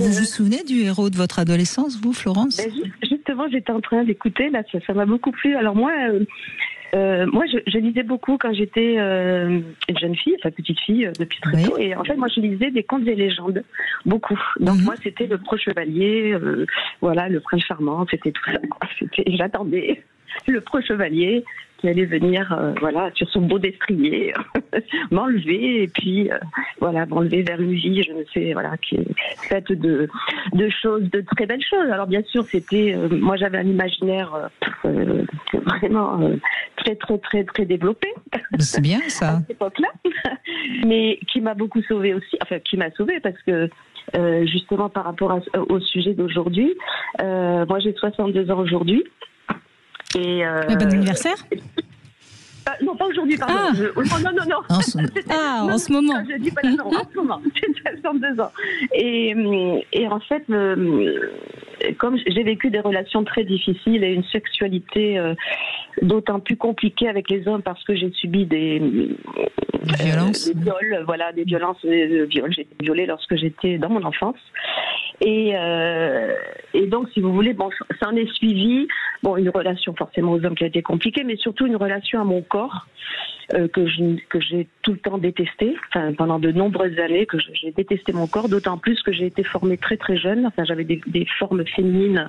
vous vous souvenez du héros de votre adolescence, vous, Florence? Justement, j'étais en train d'écouter, là, ça m'a beaucoup plu. Alors moi, je lisais beaucoup quand j'étais une jeune fille, enfin petite fille, depuis très tôt. Et en fait, moi, je lisais des contes et légendes, beaucoup. Donc moi, c'était le Preux Chevalier, voilà, le Prince Charmant, c'était tout ça, quoi. J'attendais le Preux Chevalier qui allait venir, voilà, sur son beau destrier, m'enlever et puis, voilà, m'enlever vers une vie, je ne sais, voilà, qui est faite de choses, de très belles choses. Alors bien sûr, c'était, moi j'avais un imaginaire vraiment très, très, très, très développé. C'est bien ça. À cette époque-là, mais qui m'a beaucoup sauvée aussi, enfin qui m'a sauvée parce que justement par rapport au sujet d'aujourd'hui, moi j'ai 62 ans aujourd'hui. Et bon anniversaire. Non, pas aujourd'hui, pardon. Non. En ce moment. Je dis pas non, en ce moment. J'ai 62 ans. Et en fait, comme j'ai vécu des relations très difficiles et une sexualité d'autant plus compliquée avec les hommes parce que j'ai subi des violences, des viols, voilà, des violences, viols. J'ai été violée lorsque j'étais dans mon enfance. Et donc, si vous voulez, bon, ça en est suivi, bon, une relation forcément aux hommes qui a été compliquée, mais surtout une relation à mon corps que j'ai tout le temps détesté, enfin pendant de nombreuses années que j'ai détesté mon corps, d'autant plus que j'ai été formée très très jeune, enfin j'avais des formes féminines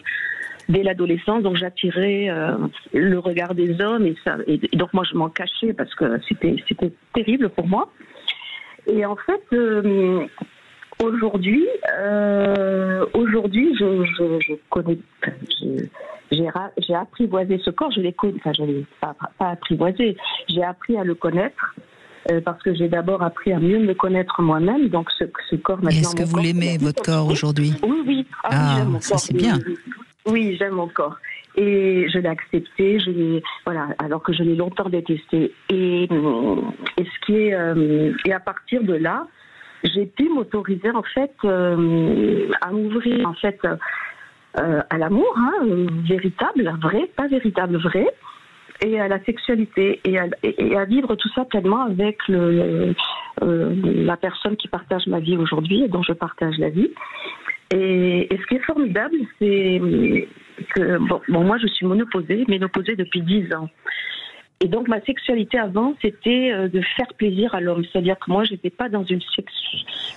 dès l'adolescence, donc j'attirais le regard des hommes et donc moi je m'en cachais parce que c'était terrible pour moi. Et en fait, aujourd'hui, je connais, j'ai apprivoisé ce corps, je l'ai connu, enfin je l'ai pas apprivoisé, j'ai appris à le connaître. Parce que j'ai d'abord appris à mieux me connaître moi-même, donc ce corps maintenant. Est-ce que vous l'aimez, votre corps, aujourd'hui? Oui. Ah, j'aime mon ça corps. c'est bien. Oui, j'aime mon corps. Et je l'ai accepté, voilà, alors que je l'ai longtemps détesté. Et ce qui est, et à partir de là, j'ai pu m'autoriser en fait à m'ouvrir en fait à l'amour, véritable, vrai, pas véritable, vrai. Et à la sexualité et à vivre tout ça pleinement avec la personne qui partage ma vie aujourd'hui et dont je partage la vie. Et ce qui est formidable, c'est que moi je suis ménopausée depuis 10 ans. Et donc ma sexualité avant, c'était de faire plaisir à l'homme. C'est-à-dire que moi, j'étais pas dans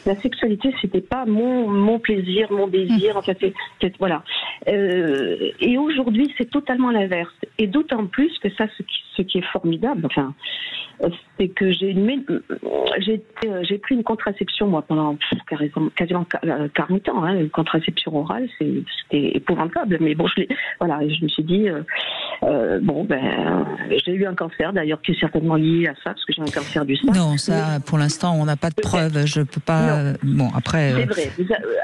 la sexualité, c'était pas mon plaisir, mon désir. Enfin, voilà. Et aujourd'hui, c'est totalement l'inverse. Et d'autant plus que ça, ce qui est formidable, enfin, c'est que j'ai pris une contraception moi pendant quasiment 40 ans. Une contraception orale, c'était épouvantable. Mais bon, je me suis dit j'ai eu un cancer d'ailleurs qui est certainement lié à ça parce que j'ai un cancer du sein. Non, ça pour l'instant on n'a pas de preuves. Je peux pas. Bon après. C'est vrai.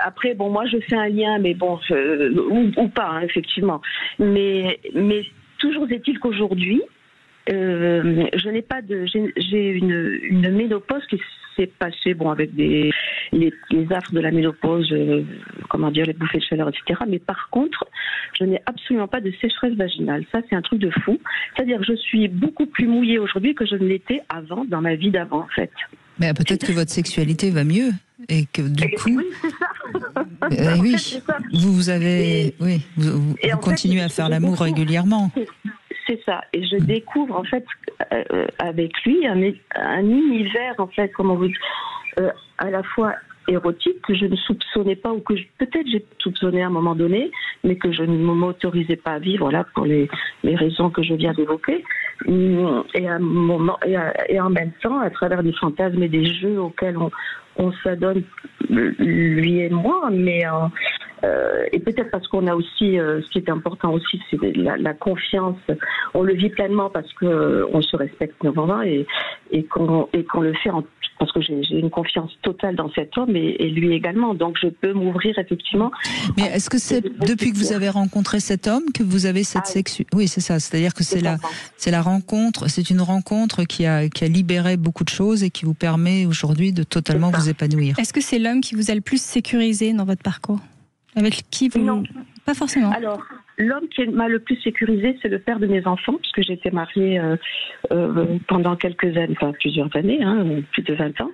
Après bon, moi je fais un lien, mais bon ou pas effectivement. Mais toujours est-il qu'aujourd'hui je n'ai pas j'ai une ménopause qui s'est passée avec les affres de la ménopause, les bouffées de chaleur, etc. Mais par contre, je n'ai absolument pas de sécheresse vaginale. Ça, c'est un truc de fou. C'est-à-dire que je suis beaucoup plus mouillée aujourd'hui que je ne l'étais avant, dans ma vie d'avant, en fait. Mais peut-être que votre sexualité va mieux et que du coup. Oui, c'est ça. Oui, vous continuez à faire l'amour régulièrement. C'est ça. Et je découvre, en fait, avec lui, un univers, en fait, à la fois érotique que je ne soupçonnais pas ou que peut-être j'ai soupçonné à un moment donné, mais que je ne m'autorisais pas à vivre, là, pour les raisons que je viens d'évoquer. Et en même temps, à travers des fantasmes et des jeux auxquels on s'adonne, lui et moi, mais et peut-être parce qu'on a aussi, ce qui est important aussi, c'est la confiance. On le vit pleinement parce que on se respecte normalement et qu'on le fait parce que j'ai une confiance totale dans cet homme et lui également. Donc je peux m'ouvrir effectivement. Mais est-ce que c'est depuis que vous avez rencontré cet homme que vous avez cette sexualité? Oui, c'est ça. C'est-à-dire que c'est la rencontre. C'est une rencontre qui a libéré beaucoup de choses et qui vous permet aujourd'hui de totalement vous épanouir. Est-ce que c'est l'homme qui vous a le plus sécurisé dans votre parcours? Avec qui vous... Non. Pas forcément. Alors, l'homme qui m'a le plus sécurisé, c'est le père de mes enfants, puisque j'ai été mariée pendant quelques années, enfin plusieurs années, plus de 20 ans.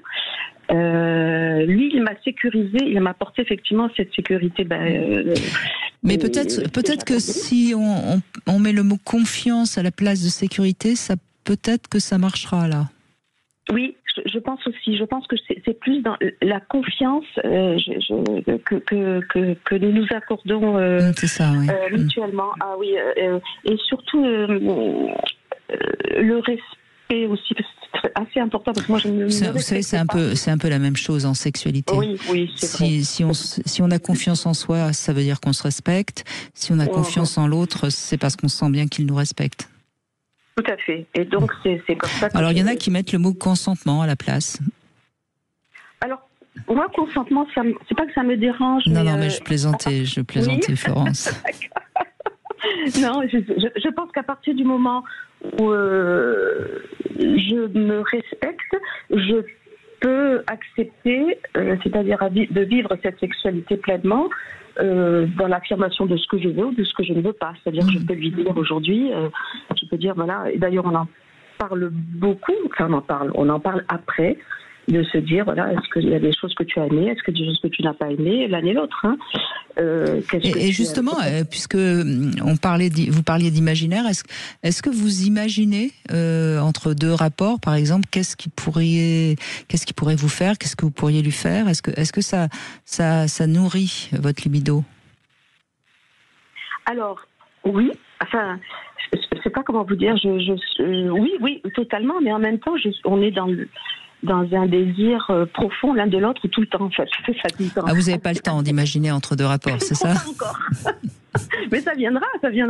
Lui, il m'a sécurisé, il m'a apporté effectivement cette sécurité. Mais peut-être que si on met le mot confiance à la place de sécurité, ça peut-être que ça marchera là. Oui, je pense aussi. Je pense que c'est plus dans la confiance que nous nous accordons c'est ça, oui. mutuellement. Ah oui, et surtout le respect aussi, parce que c'est assez important. Parce que moi, vous savez, c'est un peu la même chose en sexualité. Oui, c'est vrai. Si on a confiance en soi, ça veut dire qu'on se respecte. Si on a confiance en l'autre, c'est parce qu'on sent bien qu'il nous respecte. Tout à fait. Et donc, c'est comme ça que... Alors, il y en a qui mettent le mot consentement à la place. Alors, moi, consentement, c'est pas que ça me dérange. Non, mais je plaisantais, oui. Florence. Non, je pense qu'à partir du moment où je me respecte, je peux accepter, c'est-à-dire de vivre cette sexualité pleinement, dans l'affirmation de ce que je veux ou de ce que je ne veux pas. C'est-à-dire que je peux lui dire aujourd'hui, je peux dire voilà, et d'ailleurs on en parle beaucoup, on en parle après, de se dire voilà, est-ce qu'il y a des choses que tu as aimées, est-ce qu'il y a des choses que tu n'as pas aimées, l'un et l'autre. Hein. Et justement, puisque vous parliez d'imaginaire, est-ce que vous imaginez entre deux rapports, par exemple, qu'est-ce qui pourrait vous faire, qu'est-ce que vous pourriez lui faire, est-ce que ça nourrit votre libido? Alors oui, enfin, je sais pas comment vous dire, oui, totalement, mais en même temps, on est dans un désir profond l'un de l'autre tout le temps, en fait. Ah, vous n'avez pas le temps d'imaginer entre deux rapports, c'est ça? Pas encore. Mais ça viendra. C'est-à-dire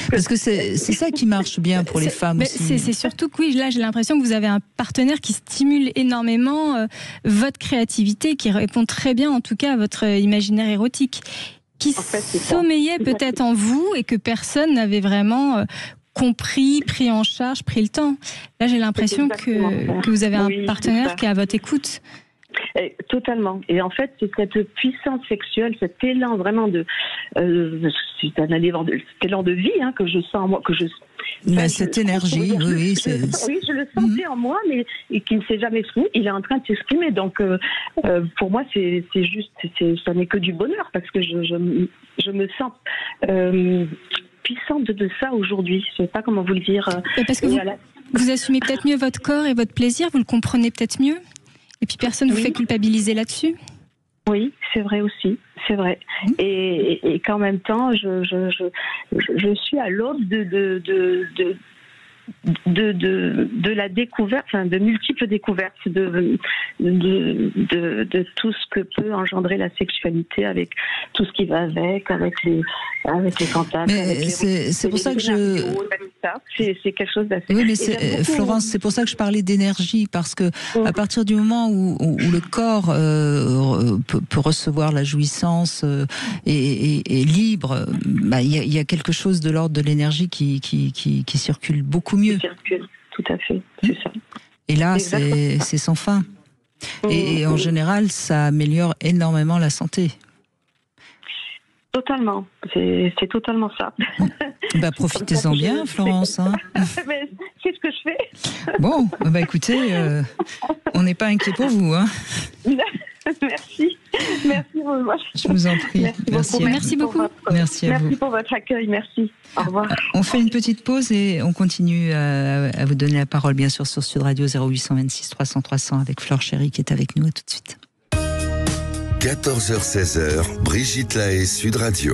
que... Parce que c'est ça qui marche bien pour les femmes aussi. C'est surtout que oui, là j'ai l'impression que vous avez un partenaire qui stimule énormément votre créativité, qui répond très bien en tout cas à votre imaginaire érotique, qui sommeillait peut-être en vous et que personne n'avait vraiment... compris, pris en charge, pris le temps. Là, j'ai l'impression que vous avez un partenaire qui est à votre écoute. Totalement. Et en fait, c'est cette puissance sexuelle, cet élan vraiment c'est un élan de vie que je sens en moi, cette énergie, oui, je le sentais en moi, mais qui ne s'est pas exprimé. Il est en train de s'exprimer. Donc, pour moi, c'est juste, ça n'est que du bonheur parce que je me sens puissante de ça aujourd'hui. Je ne sais pas comment vous le dire. Et parce que vous assumez peut-être mieux votre corps et votre plaisir, vous le comprenez peut-être mieux. Et puis personne ne vous fait culpabiliser là-dessus. Oui, c'est vrai aussi, c'est vrai. Et qu'en même temps, je suis à l'aube de la découverte, enfin de multiples découvertes de tout ce que peut engendrer la sexualité avec tout ce qui va avec les fantasmes. Mais c'est pour ça que c'est quelque chose d'assez... Oui, mais Florence, c'est pour ça que je parlais d'énergie, parce que à partir du moment où le corps peut recevoir la jouissance et libre, il y a quelque chose de l'ordre de l'énergie qui circule beaucoup mieux. Tout à fait, c'est ça. Et là, c'est sans fin. Et en général, ça améliore énormément la santé. Totalement, c'est totalement ça. Profitez-en bien, Florence. Hein. Mais c'est ce que je fais. Bon, écoutez, on n'est pas inquiet pour vous. Hein. Merci. Je vous en prie. Merci beaucoup. Merci à vous. Merci pour votre accueil. Merci. Au revoir. On fait une petite pause et on continue à vous donner la parole, bien sûr, sur Sud Radio 0826 300 300 avec Flore Chéri qui est avec nous. À tout de suite. 14h-16h, Brigitte Lahaie, Sud Radio.